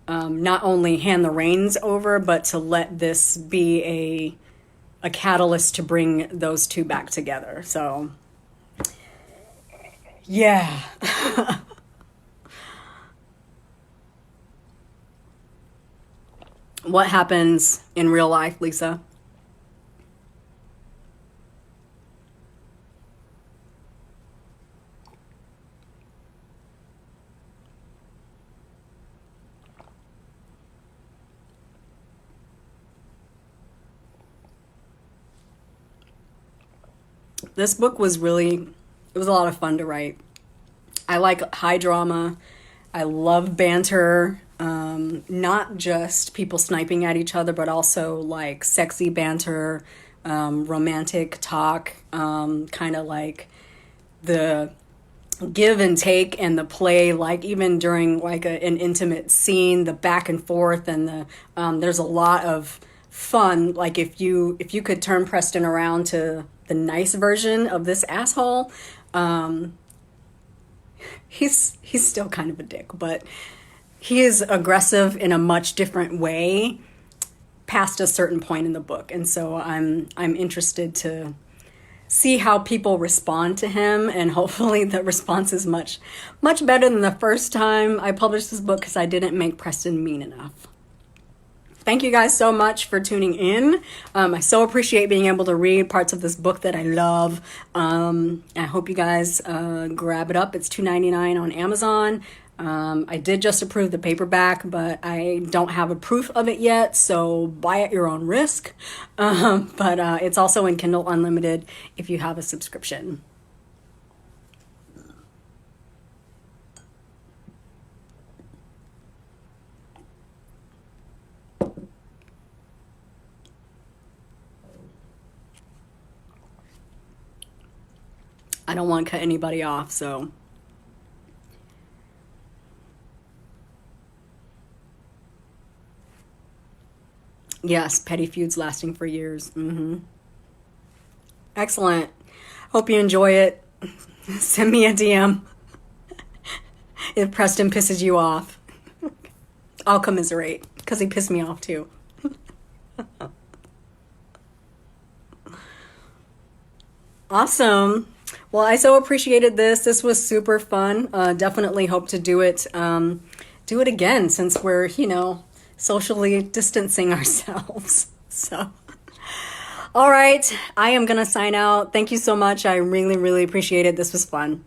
not only hand the reins over, but to let this be a catalyst to bring those two back together. So yeah. What happens in real life, Lisa? This book was it was a lot of fun to write. I like high drama. I love banter. Not just people sniping at each other, but also like sexy banter, romantic talk, kind of like the give and take and the play, like even during like an intimate scene, the back and forth and the there's a lot of fun. Like if you could turn Preston around to the nice version of this asshole, he's still kind of a dick, but he is aggressive in a much different way past a certain point in the book. And so I'm interested to see how people respond to him, and hopefully the response is much better than the first time I published this book, because I didn't make Preston mean enough. Thank you guys so much for tuning in. I so appreciate being able to read parts of this book that I love. I hope you guys grab it up. It's $2.99 on Amazon. I did just approve the paperback, but I don't have a proof of it yet, so buy at your own risk. But it's also in Kindle Unlimited if you have a subscription. I don't want to cut anybody off, so... Yes, petty feuds lasting for years. Excellent. Hope you enjoy it. Send me a DM if Preston pisses you off. I'll commiserate, because he pissed me off too. Awesome. Well, I so appreciated this. This was super fun. Definitely hope to do it again, since we're, socially distancing ourselves. So, all right, I am going to sign out. Thank you so much. I really, really appreciate it. This was fun.